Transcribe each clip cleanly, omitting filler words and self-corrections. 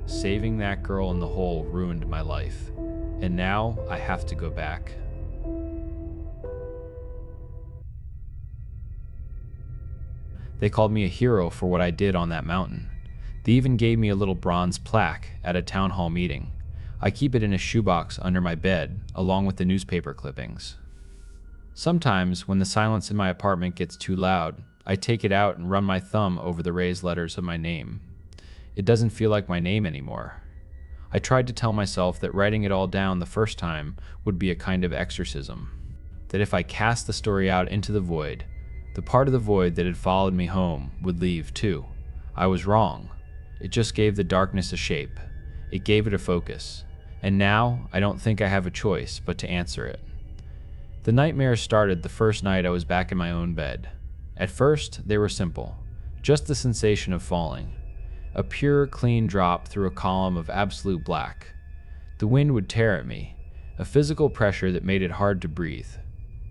Saving that girl in the hole ruined my life, and now I have to go back. They called me a hero for what I did on that mountain. They even gave me a little bronze plaque at a town hall meeting. I keep it in a shoebox under my bed, along with the newspaper clippings. Sometimes, when the silence in my apartment gets too loud, I take it out and run my thumb over the raised letters of my name. It doesn't feel like my name anymore. I tried to tell myself that writing it all down the first time would be a kind of exorcism. That if I cast the story out into the void, the part of the void that had followed me home would leave too. I was wrong. It just gave the darkness a shape. It gave it a focus. And now, I don't think I have a choice but to answer it. The nightmares started the first night I was back in my own bed. At first, they were simple. Just the sensation of falling. A pure, clean drop through a column of absolute black. The wind would tear at me, a physical pressure that made it hard to breathe.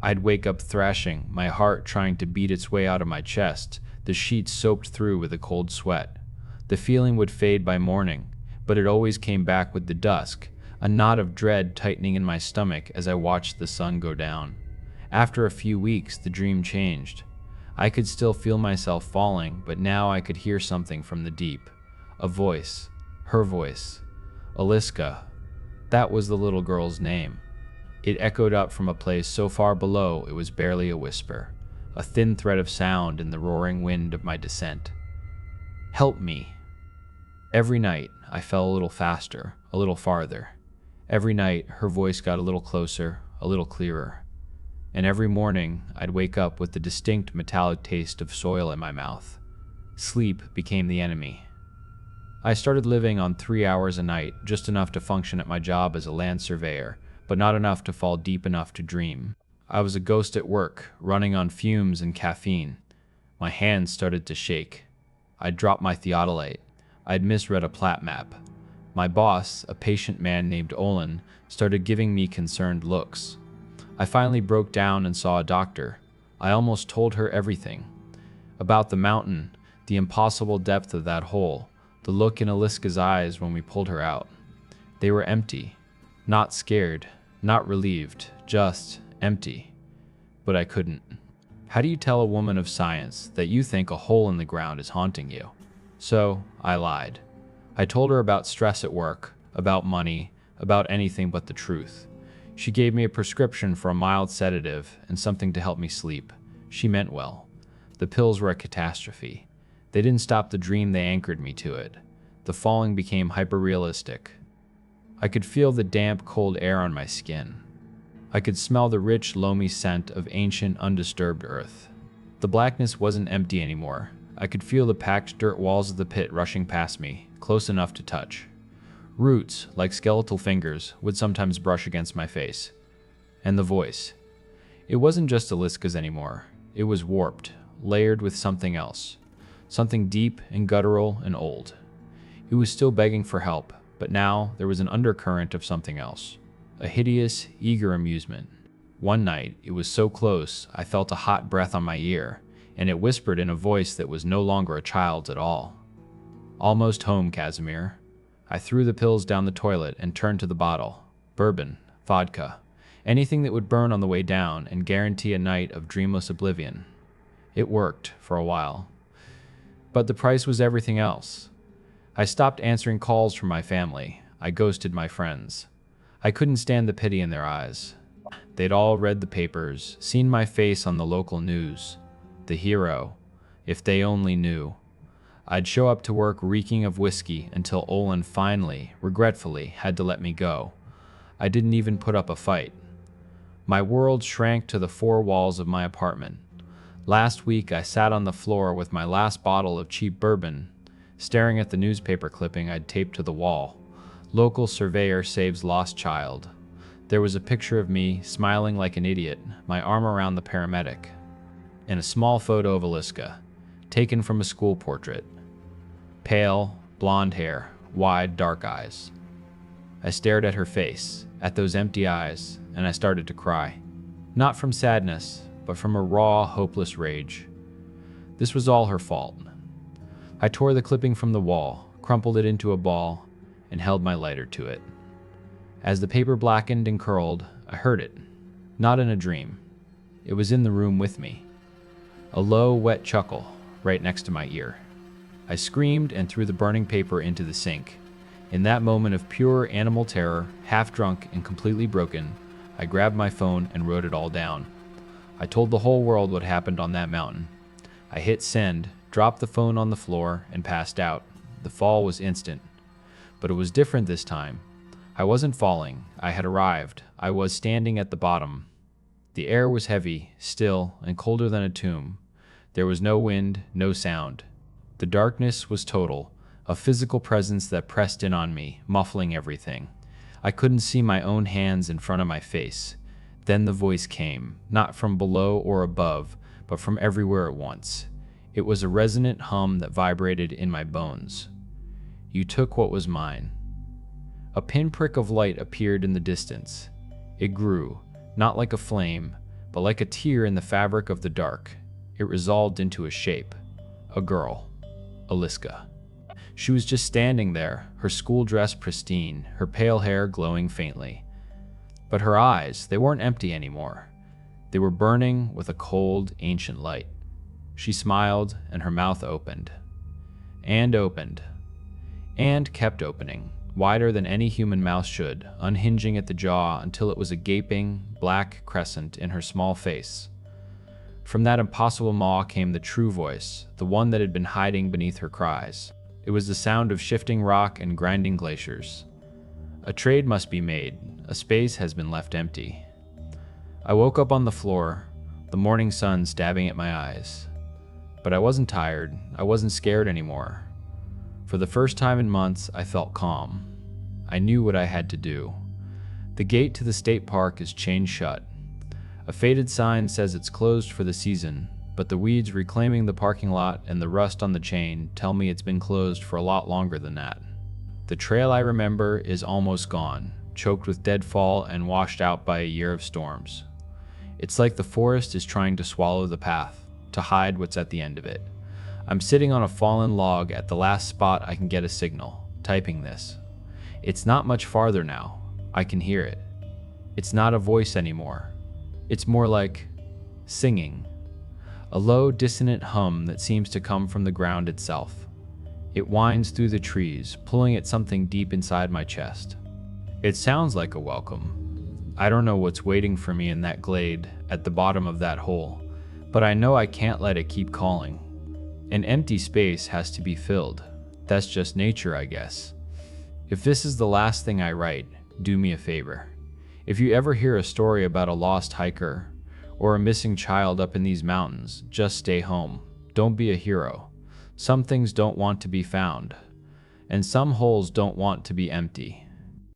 I'd wake up thrashing, my heart trying to beat its way out of my chest, the sheets soaked through with a cold sweat. The feeling would fade by morning, but it always came back with the dusk, a knot of dread tightening in my stomach as I watched the sun go down. After a few weeks, the dream changed. I could still feel myself falling, but now I could hear something from the deep. A voice. Her voice. Aliska. That was the little girl's name. It echoed up from a place so far below it was barely a whisper, a thin thread of sound in the roaring wind of my descent. Help me. Every night, I fell a little faster, a little farther. Every night, her voice got a little closer, a little clearer. And every morning, I'd wake up with the distinct metallic taste of soil in my mouth. Sleep became the enemy. I started living on 3 hours a night, just enough to function at my job as a land surveyor, but not enough to fall deep enough to dream. I was a ghost at work, running on fumes and caffeine. My hands started to shake. I'd dropped my theodolite. I'd misread a plat map. My boss, a patient man named Olin, started giving me concerned looks. I finally broke down and saw a doctor. I almost told her everything. About the mountain, the impossible depth of that hole, the look in Aliska's eyes when we pulled her out. They were empty. Not scared, not relieved, just empty. But I couldn't. How do you tell a woman of science that you think a hole in the ground is haunting you? So, I lied. I told her about stress at work, about money, about anything but the truth. She gave me a prescription for a mild sedative and something to help me sleep. She meant well. The pills were a catastrophe. They didn't stop the dream, they anchored me to it. The falling became hyper-realistic. I could feel the damp, cold air on my skin. I could smell the rich, loamy scent of ancient, undisturbed earth. The blackness wasn't empty anymore. I could feel the packed dirt walls of the pit rushing past me, close enough to touch. Roots, like skeletal fingers, would sometimes brush against my face. And the voice. It wasn't just Aliska's anymore. It was warped, layered with something else. Something deep and guttural and old. It was still begging for help, but now there was an undercurrent of something else. A hideous, eager amusement. One night, it was so close, I felt a hot breath on my ear, and it whispered in a voice that was no longer a child's at all. Almost home, Casimir. I threw the pills down the toilet and turned to the bottle. Bourbon, vodka, anything that would burn on the way down and guarantee a night of dreamless oblivion. It worked for a while. But the price was everything else. I stopped answering calls from my family. I ghosted my friends. I couldn't stand the pity in their eyes. They'd all read the papers, seen my face on the local news. The hero, if they only knew. I'd show up to work reeking of whiskey until Olin finally, regretfully, had to let me go. I didn't even put up a fight. My world shrank to the four walls of my apartment. Last week, I sat on the floor with my last bottle of cheap bourbon, staring at the newspaper clipping I'd taped to the wall. Local surveyor saves lost child. There was a picture of me, smiling like an idiot, my arm around the paramedic, and a small photo of Aliska, taken from a school portrait. Pale, blonde hair, wide, dark eyes. I stared at her face, at those empty eyes, and I started to cry. Not from sadness, but from a raw, hopeless rage. This was all her fault. I tore the clipping from the wall, crumpled it into a ball, and held my lighter to it. As the paper blackened and curled, I heard it. Not in a dream. It was in the room with me. A low, wet chuckle right next to my ear. I screamed and threw the burning paper into the sink. In that moment of pure animal terror, half drunk and completely broken, I grabbed my phone and wrote it all down. I told the whole world what happened on that mountain. I hit send, dropped the phone on the floor, and passed out. The fall was instant. But it was different this time. I wasn't falling. I had arrived. I was standing at the bottom. The air was heavy, still, and colder than a tomb. There was no wind, no sound. The darkness was total, a physical presence that pressed in on me, muffling everything. I couldn't see my own hands in front of my face. Then the voice came, not from below or above, but from everywhere at once. It was a resonant hum that vibrated in my bones. You took what was mine. A pinprick of light appeared in the distance. It grew, not like a flame, but like a tear in the fabric of the dark. It resolved into a shape. A girl. Aliska. She was just standing there, her school dress pristine, her pale hair glowing faintly. But her eyes, they weren't empty anymore. They were burning with a cold, ancient light. She smiled, and her mouth opened. And opened. And kept opening, wider than any human mouth should, unhinging at the jaw until it was a gaping, black crescent in her small face. From that impossible maw came the true voice, the one that had been hiding beneath her cries. It was the sound of shifting rock and grinding glaciers. A trade must be made. A space has been left empty. I woke up on the floor, the morning sun stabbing at my eyes. But I wasn't tired. I wasn't scared anymore. For the first time in months, I felt calm. I knew what I had to do. The gate to the state park is chained shut. A faded sign says it's closed for the season, but the weeds reclaiming the parking lot and the rust on the chain tell me it's been closed for a lot longer than that. The trail I remember is almost gone, choked with deadfall and washed out by a year of storms. It's like the forest is trying to swallow the path, to hide what's at the end of it. I'm sitting on a fallen log at the last spot I can get a signal, typing this. It's not much farther now. I can hear it. It's not a voice anymore. It's more like singing. A low, dissonant hum that seems to come from the ground itself. It winds through the trees, pulling at something deep inside my chest. It sounds like a welcome. I don't know what's waiting for me in that glade at the bottom of that hole, but I know I can't let it keep calling. An empty space has to be filled. That's just nature, I guess. If this is the last thing I write, do me a favor. If you ever hear a story about a lost hiker or a missing child up in these mountains, just stay home. Don't be a hero. Some things don't want to be found, and some holes don't want to be empty.